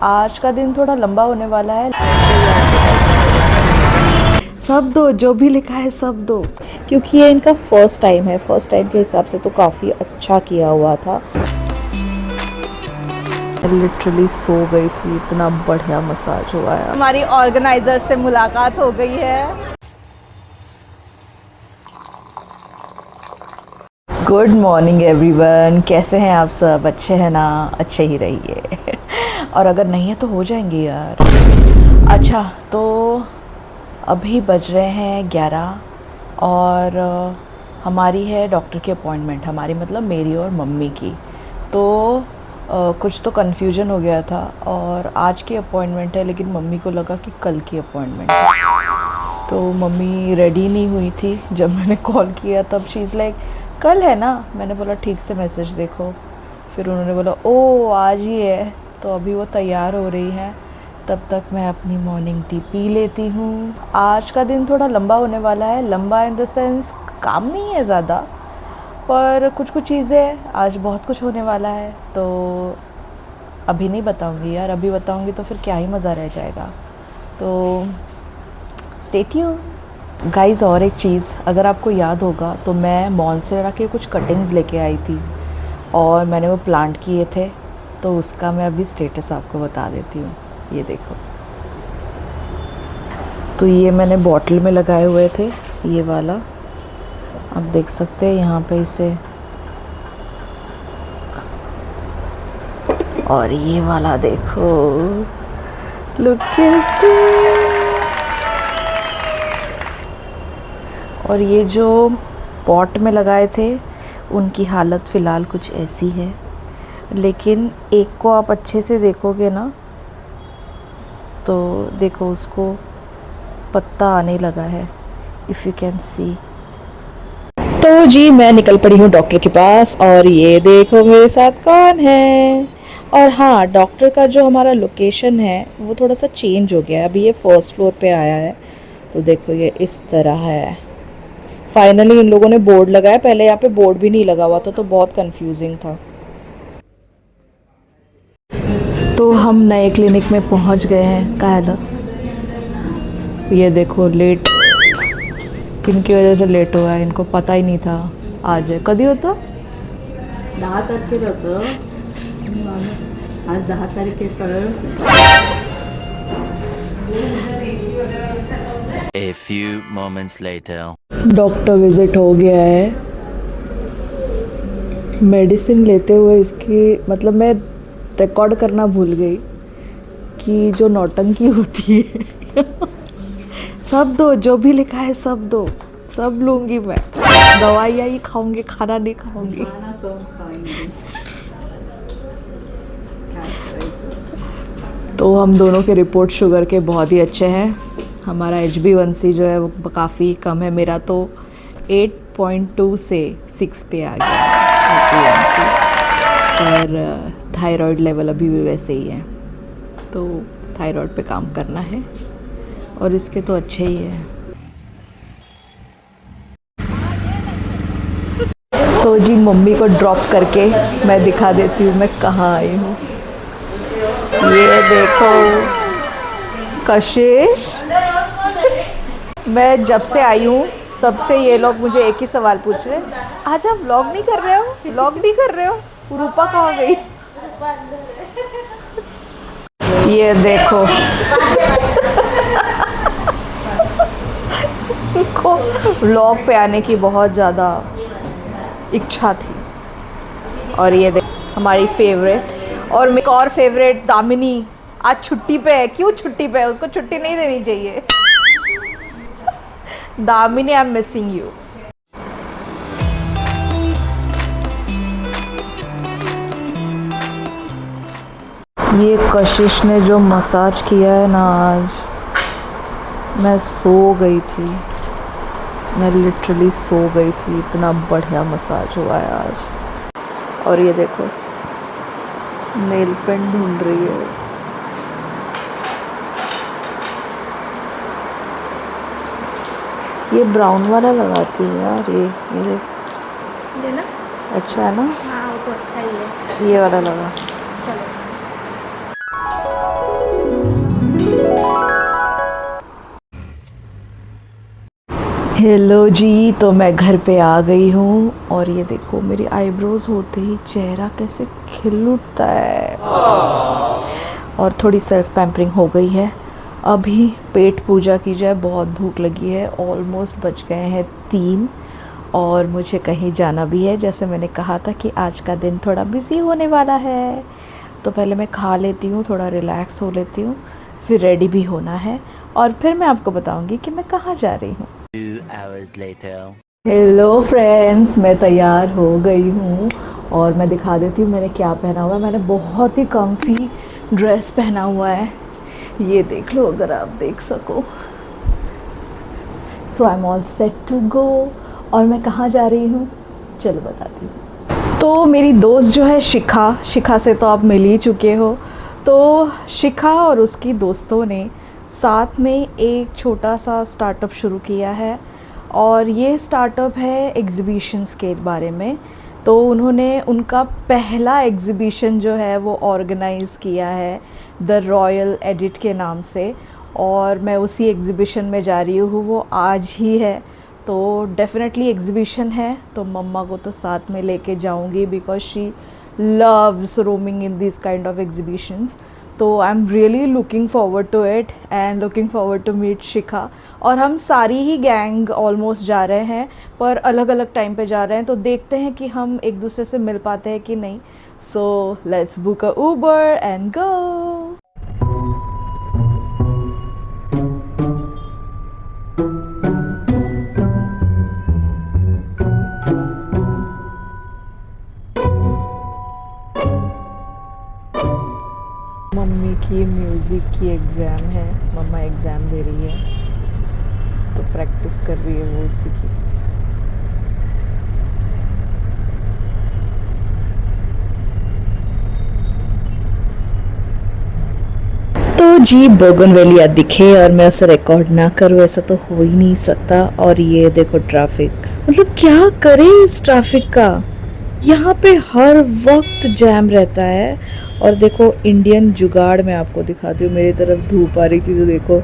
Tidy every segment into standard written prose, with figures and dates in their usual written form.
आज का दिन थोड़ा लंबा होने वाला है। सब दो, जो भी लिखा है सब दो, क्योंकि ये इनका फर्स्ट टाइम है। फर्स्ट टाइम के हिसाब से तो काफ़ी अच्छा किया हुआ था। लिटरली सो गई थी, इतना बढ़िया मसाज हुआ है। हमारी ऑर्गेनाइजर से मुलाकात हो गई है। गुड मॉर्निंग एवरीवन, कैसे हैं आप सब? अच्छे हैं ना? अच्छे ही रहिए और अगर नहीं है तो हो जाएंगे यार। अच्छा, तो अभी बज रहे हैं 11 और हमारी है डॉक्टर की अपॉइंटमेंट। हमारी मतलब मेरी और मम्मी की। तो कुछ तो कन्फ्यूजन हो गया था और आज की अपॉइंटमेंट है, लेकिन मम्मी को लगा कि कल की अपॉइंटमेंट है। तो मम्मी रेडी नहीं हुई थी। जब मैंने कॉल किया तब चीज़ लाइक कल है ना। मैंने बोला ठीक से मैसेज देखो। फिर उन्होंने बोला ओ आज ही है। तो अभी वो तैयार हो रही है, तब तक मैं अपनी मॉर्निंग टी पी लेती हूँ। आज का दिन थोड़ा लंबा होने वाला है। लंबा इन द सेंस काम नहीं है ज़्यादा, पर कुछ कुछ चीज़ें आज बहुत कुछ होने वाला है। तो अभी नहीं बताऊँगी यार, अभी बताऊँगी तो फिर क्या ही मज़ा रह जाएगा। तो स्टे ट्यून्ड गाइज़। और एक चीज़, अगर आपको याद होगा तो मैं मॉन्सेरा के कुछ कटिंग्स लेके आई थी और मैंने वो प्लांट किए थे। तो उसका मैं अभी स्टेटस आपको बता देती हूँ। ये देखो, तो ये मैंने बॉटल में लगाए हुए थे, ये वाला आप देख सकते हैं यहाँ पे इसे। और ये वाला देखो, लुक एट दिस। और ये जो पॉट में लगाए थे उनकी हालत फ़िलहाल कुछ ऐसी है, लेकिन एक को आप अच्छे से देखोगे ना तो देखो उसको पत्ता आने लगा है, इफ़ यू कैन सी। तो जी मैं निकल पड़ी हूँ डॉक्टर के पास और ये देखो मेरे साथ कौन है। और हाँ, डॉक्टर का जो हमारा लोकेशन है वो थोड़ा सा चेंज हो गया है। अभी ये फर्स्ट फ्लोर पे आया है। तो देखो ये इस तरह है। फाइनली इन लोगों ने बोर्ड लगाया। पहले यहाँ पे बोर्ड भी नहीं लगा हुआ था तो बहुत कंफ्यूजिंग था। तो हम नए क्लिनिक में पहुँच गए हैं। कायला ये देखो लेट, किनकी वजह से लेट हुआ है इनको पता ही नहीं था। आज है कधी होतं 10 तारखेला होतं. आज 10 तारखेकडं. A few moments later. Doctor visit हो गया है। मेडिसिन लेते हुए इसकी मतलब मैं रिकॉर्ड करना भूल गई कि जो नौटंकी होती है सब दो, जो भी लिखा है सब दो, सब लूँगी मैं। दवाइयाँ ही खाऊंगी, खाना नहीं खाऊंगी। खाना कम खाएंगे. काय करायचं. तो हम दोनों के रिपोर्ट शुगर के बहुत ही अच्छे हैं। हमारा HbA1c जो है वो काफ़ी कम है। मेरा तो 8.2 से 6 पे आ गया HbA1c, पर थायराइड लेवल अभी भी वैसे ही है। तो थायराइड पे काम करना है और इसके तो अच्छे ही है। तो जी मम्मी को ड्रॉप करके मैं दिखा देती हूँ मैं कहाँ आई हूँ। ये देखो कशिश, मैं जब से आई हूँ तब से ये लोग मुझे एक ही सवाल पूछ रहे हैं, आज आप व्लॉग नहीं कर रहे हो? व्लॉग नहीं कर रहे हो? रूपा कहाँ गई? ये देखो उनको व्लॉग पे आने की बहुत ज़्यादा इच्छा थी। और ये देख हमारी फेवरेट, और एक और फेवरेट दामिनी आज छुट्टी पे है। क्यों छुट्टी पे है? उसको छुट्टी नहीं देनी चाहिए। Damini I am missing you. ये कशिश ने जो मसाज किया है ना आज, मैं सो गई थी। मैं लिटरली सो गई थी, इतना बढ़िया मसाज हुआ है आज। और ये देखो नेल पेंट ढूंढ रही है। ये ब्राउन वाला लगाती हूँ यार। ये लेना अच्छा है ना? हाँ वो तो अच्छा ही है। ये वाला लगा। चलो हेलो जी, तो मैं घर पे आ गई हूँ और ये देखो मेरी आईब्रोज होते ही चेहरा कैसे खिल उठता है और थोड़ी सेल्फ पैम्परिंग हो गई है। अभी पेट पूजा की जाए, बहुत भूख लगी है। ऑलमोस्ट बज गए हैं 3 और मुझे कहीं जाना भी है। जैसे मैंने कहा था कि आज का दिन थोड़ा बिज़ी होने वाला है, तो पहले मैं खा लेती हूँ, थोड़ा रिलैक्स हो लेती हूँ, फिर रेडी भी होना है और फिर मैं आपको बताऊँगी कि मैं कहाँ जा रही हूँ। 2 hours later. हेलो फ्रेंड्स, मैं तैयार हो गई हूँ और मैं दिखा देती हूँ मैंने क्या पहना हुआ है। मैंने बहुत ही कम्फी ड्रेस पहना हुआ है, ये देख लो अगर आप देख सको। So I am all set to go. और मैं कहाँ जा रही हूँ चलो बताती हूँ। तो मेरी दोस्त जो है शिखा से तो आप मिल ही चुके हो। तो शिखा और उसकी दोस्तों ने साथ में एक छोटा सा स्टार्टअप शुरू किया है और ये स्टार्टअप है एग्ज़िबिशंस के बारे में। तो उन्होंने उनका पहला एग्ज़िबिशन जो है वो ऑर्गेनाइज़ किया है द रॉयल एडिट के नाम से और मैं उसी एग्ज़िबिशन में जा रही हूँ। वो आज ही है, तो डेफिनेटली एग्ज़िबिशन है तो मम्मा को तो साथ में लेके जाऊँगी because she loves roaming in these kind of exhibitions. तो I am really looking forward to it and looking forward to meet Shikha. और हम सारी ही गैंग ऑलमोस्ट जा रहे हैं पर अलग अलग टाइम पे जा रहे हैं, तो देखते हैं कि हम एक दूसरे से मिल पाते हैं कि नहीं। So let's book a Uber and go. Mummy की म्यूज़िक की एग्ज़ाम है, मम्मा एग्ज़ाम दे रही है तो प्रैक्टिस कर रही है वो उसी की। तो जी बोगनवेलिया दिखे और मैं उसे रिकॉर्ड ना करूँ ऐसा तो हो ही नहीं सकता। और ये देखो ट्रैफिक, मतलब क्या करें इस ट्रैफिक का, यहाँ पे हर वक्त जैम रहता है। और देखो इंडियन जुगाड़ मैं आपको दिखाती हूँ। मेरी तरफ धूप आ रही थी तो देखो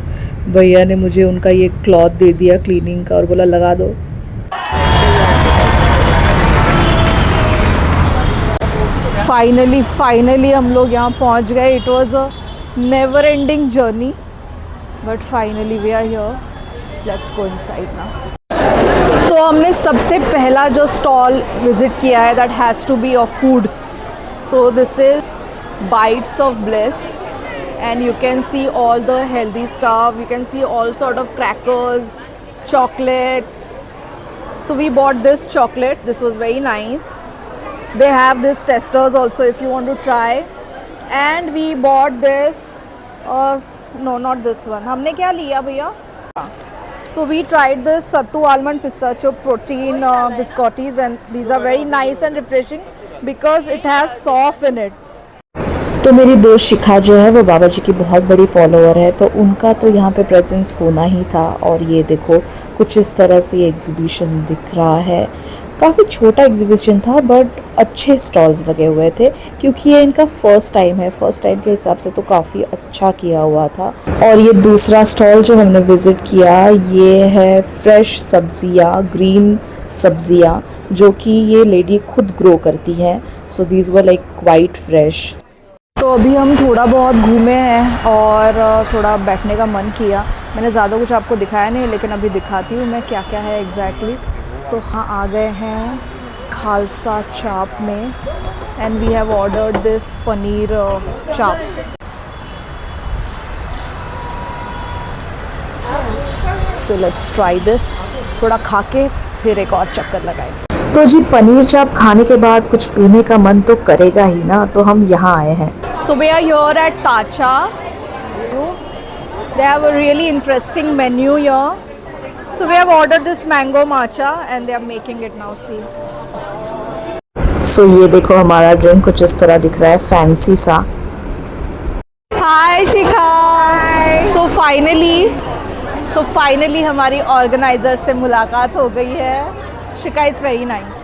भैया ने मुझे उनका ये क्लॉथ दे दिया क्लीनिंग का और बोला लगा दो। फाइनली हम लोग यहाँ पहुँच गए। It was a never ending journey but finally we are here. Let's go inside now. तो हमने सबसे पहला जो स्टॉल विज़िट किया है that has to be of food. So this is bites of bliss and you can see all the healthy stuff. You can see all sort of crackers, chocolates. So we bought this chocolate. This was very nice. So they have this testers also if you want to try. And we bought this. No, not this one. हमने क्या लिया भैया? So we tried this Sattu almond pistachio protein biscottis and these are very nice and refreshing because it has soft in it. तो मेरी दोस्त शिखा जो है वो बाबा जी की बहुत बड़ी फॉलोअर है, तो उनका तो यहाँ पे प्रेजेंस होना ही था। और ये देखो कुछ इस तरह से एग्जीबिशन दिख रहा है। काफ़ी छोटा एग्जीबिशन था बट अच्छे स्टॉल्स लगे हुए थे क्योंकि ये इनका फर्स्ट टाइम है। फर्स्ट टाइम के हिसाब से तो काफ़ी अच्छा किया हुआ था। और ये दूसरा स्टॉल जो हमने विज़िट किया ये है फ्रेश सब्जियाँ, ग्रीन सब्जियाँ जो कि ये लेडी खुद ग्रो करती हैं। So these were like quite fresh. तो अभी हम थोड़ा बहुत घूमे हैं और थोड़ा बैठने का मन किया। मैंने ज़्यादा कुछ आपको दिखाया नहीं लेकिन अभी दिखाती हूँ मैं क्या क्या है एग्जैक्टली। तो हाँ आ गए हैं खालसा चाप में and we have ordered this paneer chaap. So let's try this. थोड़ा खा के फिर एक और चक्कर लगाएंगे। तो जी पनीर चाप खाने के बाद कुछ पीने का मन तो करेगा ही ना, तो हम यहाँ आए हैं। So we are here at Tacha. They have a really interesting menu here. So we have ordered this mango matcha and they are making it now. See. So ये देखो हमारा ड्रिंक कुछ इस तरह दिख रहा है, फैंसी सा। Hi शिखा। So finally हमारी ऑर्गेनाइजर से मुलाकात हो गई है। Shikha it's very nice.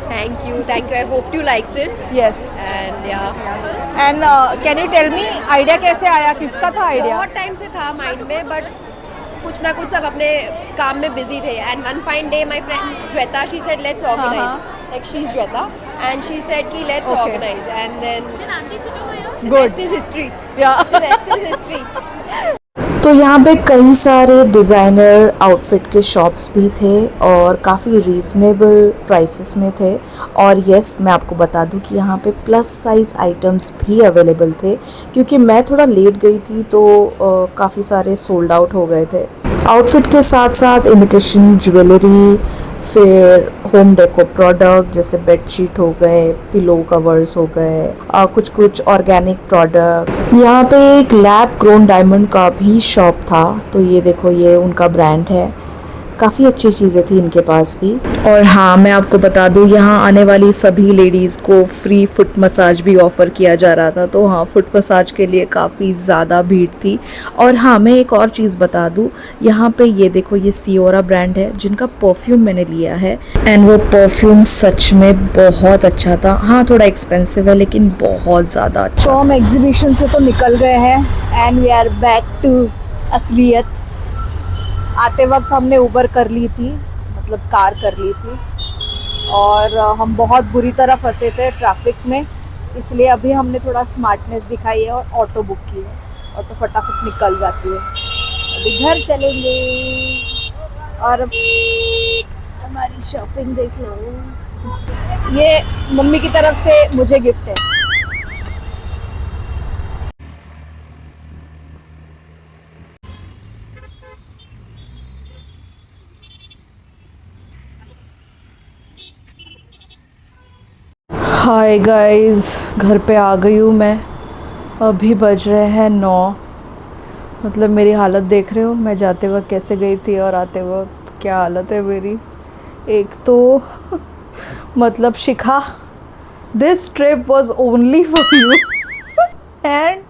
Thank you. I hope you liked it. Yes. And yeah. And can you tell me idea कैसे आया, किसका था आइडिया? बहुत टाइम से था माइंड में बट कुछ ना कुछ सब अपने काम में बिजी थे and one fine day my friend Shweta she said let's organise like she is Shweta and she said कि let's Okay. Organise and then Good. Rest is history Yeah. Rest is history तो यहाँ पे कई सारे डिज़ाइनर आउटफिट के shops भी थे और काफ़ी रीज़नेबल प्राइसेस में थे। और यस, मैं आपको बता दूँ कि यहाँ पे प्लस साइज़ आइटम्स भी अवेलेबल थे, क्योंकि मैं थोड़ा लेट गई थी तो काफ़ी सारे सोल्ड आउट हो गए थे। आउटफिट के साथ साथ इमिटेशन ज्वेलरी, फिर होम डेको प्रोडक्ट जैसे बेडशीट हो गए, पिलो कवर्स हो गए, कुछ कुछ ऑर्गेनिक प्रोडक्ट्स। यहाँ पे एक लैब ग्रोन डायमंड का भी शॉप था, तो ये देखो, ये उनका ब्रांड है। काफ़ी अच्छी चीज़ें थी इनके पास भी। और हाँ, मैं आपको बता दूँ, यहाँ आने वाली सभी लेडीज़ को फ्री फुट मसाज भी ऑफ़र किया जा रहा था। तो हाँ, फुट मसाज के लिए काफ़ी ज़्यादा भीड़ थी। और हाँ, मैं एक और चीज़ बता दूँ, यहाँ पे ये देखो, ये सियोरा ब्रांड है जिनका परफ्यूम मैंने लिया है एंड वो परफ्यूम सच में बहुत अच्छा था। हाँ, थोड़ा एक्सपेंसिव है लेकिन बहुत ज़्यादा अच्छा। तो हम एग्जीबिशन से तो निकल गए हैं and we are back to असलियत। आते वक्त हमने उबर कर ली थी, मतलब कार कर ली थी, और हम बहुत बुरी तरह फंसे थे ट्रैफिक में, इसलिए अभी हमने थोड़ा स्मार्टनेस दिखाई है और ऑटो बुक की है, और तो फटाफट निकल जाती है। अभी घर चलेंगे और हमारी शॉपिंग देख लो। ये मम्मी की तरफ से मुझे गिफ्ट है। हाय गाइस, घर पे आ गई हूँ मैं। अभी बज रहे हैं 9। मतलब मेरी हालत देख रहे हो, मैं जाते वक्त कैसे गई थी और आते वक्त क्या हालत है मेरी। एक तो मतलब Shikha, this trip was only for you and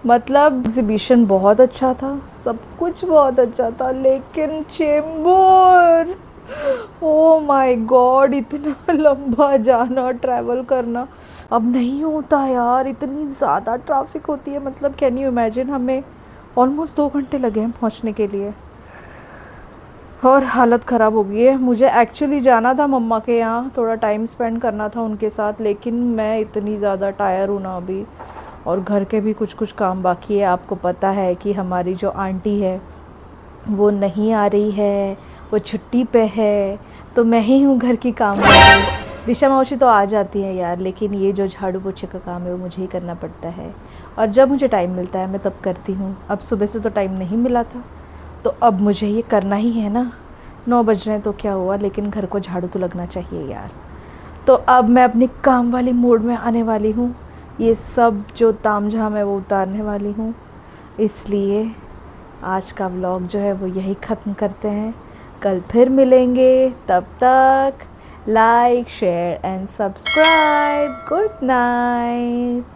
मतलब एग्जीबिशन बहुत अच्छा था, सब कुछ बहुत अच्छा था, लेकिन चेंबूर, ओ माय गॉड, इतना लंबा जाना, ट्रैवल करना अब नहीं होता यार। इतनी ज़्यादा ट्रैफिक होती है, मतलब कैन यू इमेजिन, हमें ऑलमोस्ट 2 घंटे लगे हैं पहुंचने के लिए और हालत ख़राब हो गई है। मुझे एक्चुअली जाना था मम्मा के यहाँ, थोड़ा टाइम स्पेंड करना था उनके साथ, लेकिन मैं इतनी ज़्यादा टायर हूँ ना अभी, और घर के भी कुछ कुछ काम बाकी है। आपको पता है कि हमारी जो आंटी है वो नहीं आ रही है, वो छुट्टी पे है, तो मैं ही हूँ घर की काम वाली। दिशा मौसी तो आ जाती है यार, लेकिन ये जो झाड़ू पोछे का काम है वो मुझे ही करना पड़ता है, और जब मुझे टाइम मिलता है मैं तब करती हूँ। अब सुबह से तो टाइम नहीं मिला था, तो अब मुझे ये करना ही है ना। 9 बज रहे हैं तो क्या हुआ, लेकिन घर को झाड़ू तो लगना चाहिए यार। तो अब मैं अपनी काम वाली मोड में आने वाली हूँ, ये सब जो तामझाम है वो उतारने वाली हूँ। इसलिए आज का व्लॉग जो है वो यही ख़त्म करते हैं, कल फिर मिलेंगे। तब तक like, share and subscribe. Good night.